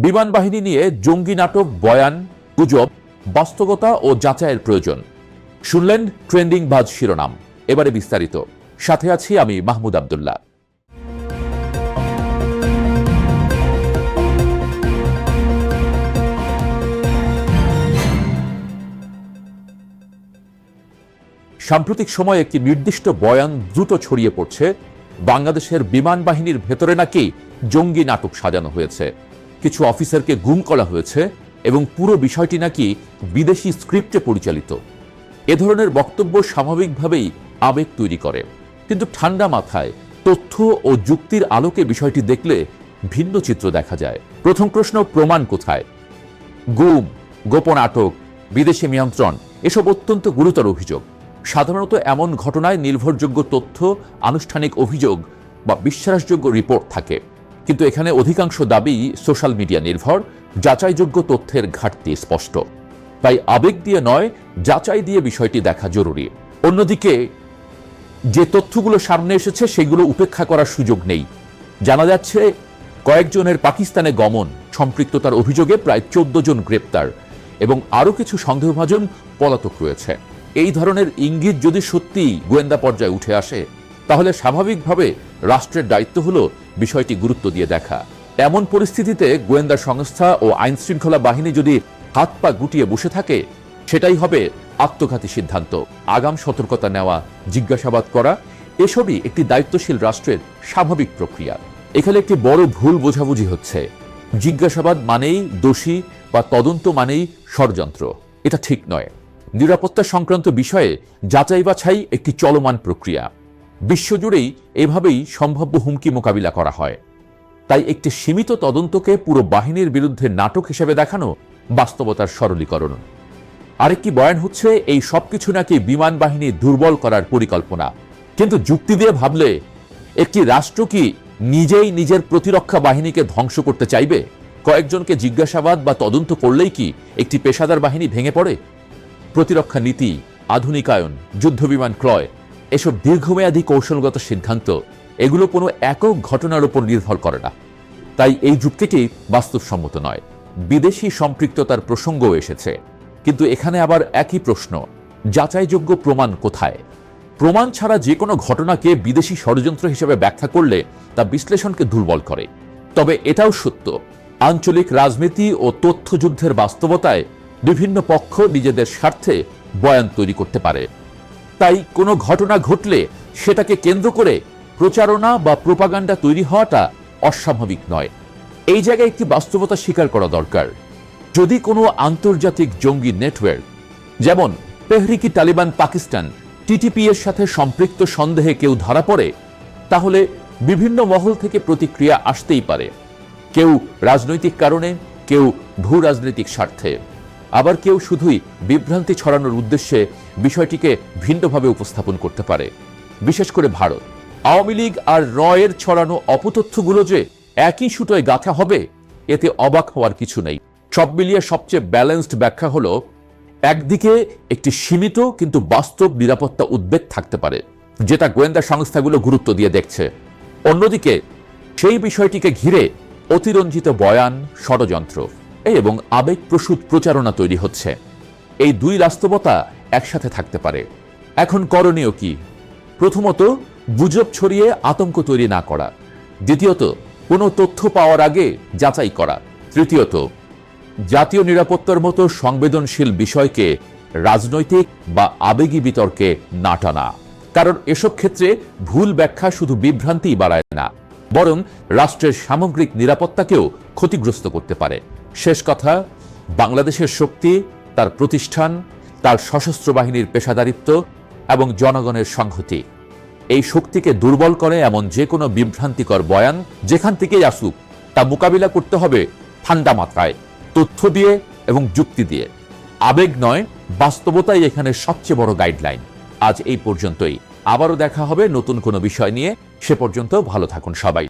বিমান বাহিনী নিয়ে জঙ্গি নাটক, বয়ান, গুজব, বাস্তবতা ও যাচাইয়ের প্রয়োজন। শুনলেন ট্রেন্ডিং বাজ শিরোনাম। এবারে বিস্তারিত, সাথে আছি আমি মাহমুদ আব্দুল্লাহ। সাম্প্রতিক সময়ে একটি নির্দিষ্ট বয়ান দ্রুত ছড়িয়ে পড়ছে। বাংলাদেশের বিমান বাহিনীর ভেতরে নাকি জঙ্গি নাটক সাজানো হয়েছে, কিছু অফিসারকে গুম করা হয়েছে এবং পুরো বিষয়টি নাকি বিদেশি স্ক্রিপ্টে পরিচালিত। এ ধরনের বক্তব্য স্বাভাবিকভাবেই আবেগ তৈরি করে, কিন্তু ঠান্ডা মাথায় তথ্য ও যুক্তির আলোকে বিষয়টি দেখলে ভিন্ন চিত্র দেখা যায়। প্রথম প্রশ্ন, প্রমাণ কোথায়? গুম, গোপন আটক, বিদেশি নিয়ন্ত্রণ এসব অত্যন্ত গুরুতর অভিযোগ। সাধারণত এমন ঘটনায় নির্ভরযোগ্য তথ্য, আনুষ্ঠানিক অভিযোগ বা বিশ্বাসযোগ্য রিপোর্ট থাকে, কিন্তু এখানে অধিকাংশ দাবি সোশ্যাল মিডিয়া নির্ভর, যাচাইযোগ্য তথ্যের ঘাটতি স্পষ্ট। তাই আবেগ দিয়ে নয়, যাচাই দিয়ে বিষয়টি দেখা জরুরি। অন্যদিকে যে তথ্যগুলো সামনে এসেছে সেগুলো উপেক্ষা করার সুযোগ নেই। জানা যাচ্ছে কয়েকজনের পাকিস্তানে গমন, সম্পৃক্ততার অভিযোগে প্রায় 14 জন গ্রেপ্তার এবং আরও কিছু সন্দেহভাজন পলাতক রয়েছে। এই ধরনের ইঙ্গিত যদি সত্যি গোয়েন্দা পর্যায়ে উঠে আসে, তাহলে স্বাভাবিকভাবে রাষ্ট্রের দায়িত্ব হলো বিষয়টি গুরুত্ব দিয়ে দেখা। এমন পরিস্থিতিতে গোয়েন্দা সংস্থা ও আইন শৃঙ্খলা বাহিনী যদি হাত পা গুটিয়ে বসে থাকে, সেটাই হবে আত্মঘাতী সিদ্ধান্ত। আগাম সতর্কতা নেওয়া, জিজ্ঞাসাবাদ করা এসবই একটি দায়িত্বশীল রাষ্ট্রের স্বাভাবিক প্রক্রিয়া। এখানে একটি বড় ভুল বোঝাবুঝি হচ্ছে। জিজ্ঞাসাবাদ মানেই দোষী বা তদন্ত মানেই ষড়যন্ত্র, এটা ঠিক নয়। নিরাপত্তা সংক্রান্ত বিষয়ে যাচাই বাছাই একটি চলমান প্রক্রিয়া। বিশ্বজুড়েই এভাবেই সম্ভাব্য হুমকি মোকাবিলা করা হয়। তাই একটি সীমিত তদন্তকে পুরো বাহিনীর বিরুদ্ধে নাটক হিসেবে দেখানো বাস্তবতার সরলীকরণ। আরেকটি বয়ান হচ্ছে এই সবকিছু নাকি বিমান বাহিনী দুর্বল করার পরিকল্পনা। কিন্তু যুক্তি দিয়ে ভাবলে একটি রাষ্ট্র কি নিজেই নিজের প্রতিরক্ষা বাহিনীকে ধ্বংস করতে চাইবে? কয়েকজনকে জিজ্ঞাসাবাদ বা তদন্ত করলেই কি একটি পেশাদার বাহিনী ভেঙে পড়ে? প্রতিরক্ষা নীতি, আধুনিকায়ন, যুদ্ধবিমান ক্রয় এসব দীর্ঘমেয়াদী কৌশলগত সিদ্ধান্ত, এগুলো কোনো একক ঘটনার উপর নির্ভর করে না। তাই এই যুক্তিটি বাস্তবসম্মত নয়। বিদেশি সম্পৃক্ততার প্রসঙ্গও এসেছে, কিন্তু এখানে আবার একই প্রশ্ন, যাচাইযোগ্য প্রমাণ কোথায়? প্রমাণ ছাড়া যে কোনো ঘটনাকে বিদেশি ষড়যন্ত্র হিসেবে ব্যাখ্যা করলে তা বিশ্লেষণকে দুর্বল করে। তবে এটাও সত্য, আঞ্চলিক রাজনীতি ও তথ্যযুদ্ধের বাস্তবতায় বিভিন্ন পক্ষ নিজেদের স্বার্থে বয়ান তৈরি করতে পারে। তাই কোনো ঘটনা ঘটলে সেটাকে কেন্দ্র করে প্রচারণা বা প্রোপাগান্ডা তৈরি হওয়াটা অস্বাভাবিক নয়। এই জায়গায় একটি বাস্তবতা স্বীকার করা দরকার। যদি কোনো আন্তর্জাতিক জঙ্গি নেটওয়ার্ক যেমন তেহরিকি তালিবান পাকিস্তান, টিটিপি এর সাথে সম্পৃক্ত সন্দেহে কেউ ধরা পড়ে, তাহলে বিভিন্ন মহল থেকে প্রতিক্রিয়া আসতেই পারে। কেউ রাজনৈতিক কারণে, কেউ ভূ রাজনৈতিক স্বার্থে, আবার কেউ শুধুই বিভ্রান্তি ছড়ানোর উদ্দেশ্যে বিষয়টিকে ভিন্নভাবে উপস্থাপন করতে পারে। বিশেষ করে ভারত, আওয়ামী লীগ আর রয়ের ছড়ানো অপতথ্যগুলো যে একই সুতোয় গাঁথা হবে, এতে অবাক হওয়ার কিছু নেই। সব মিলিয়ে সবচেয়ে ব্যালেন্সড ব্যাখ্যা হলো, একদিকে একটি সীমিত কিন্তু বাস্তব নিরাপত্তা উদ্বেগ থাকতে পারে, যেটা গোয়েন্দা সংস্থাগুলো গুরুত্ব দিয়ে দেখছে। অন্যদিকে সেই বিষয়টিকে ঘিরে অতিরঞ্জিত বয়ান, ষড়যন্ত্র এবং আবেগপ্রসূত প্রচারণা তৈরি হচ্ছে। এই দুই বাস্তবতা একসাথে থাকতে পারে। এখন করণীয় কি? প্রথমত, গুজব ছড়িয়ে আতঙ্ক তৈরি না করা। দ্বিতীয়ত, কোনো তথ্য পাওয়ার আগে যাচাই করা। তৃতীয়ত, জাতীয় নিরাপত্তার মতো সংবেদনশীল বিষয়কে রাজনৈতিক বা আবেগী বিতর্কে না টানা। কারণ এসব ক্ষেত্রে ভুল ব্যাখ্যা শুধু বিভ্রান্তি বাড়ায় না, বরং রাষ্ট্রের সামগ্রিক নিরাপত্তাকেও ক্ষতিগ্রস্ত করতে পারে। শেষ কথা, বাংলাদেশের শক্তি, তার প্রতিষ্ঠান, তার সশস্ত্র বাহিনীর পেশাদারিত্ব এবং জনগণের সংহতি, এই শক্তিকে দুর্বল করে এমন যে কোনো বিভ্রান্তিকর বয়ান যেখান থেকেই আসুক, তা মোকাবিলা করতে হবে ঠান্ডা মাথায়, তথ্য দিয়ে এবং যুক্তি দিয়ে। আবেগ নয়, বাস্তবতাই এখানে সবচেয়ে বড় গাইডলাইন। আজ এই পর্যন্তই। আবারও দেখা হবে নতুন কোনো বিষয় নিয়ে। সে পর্যন্ত ভালো থাকুন সবাই।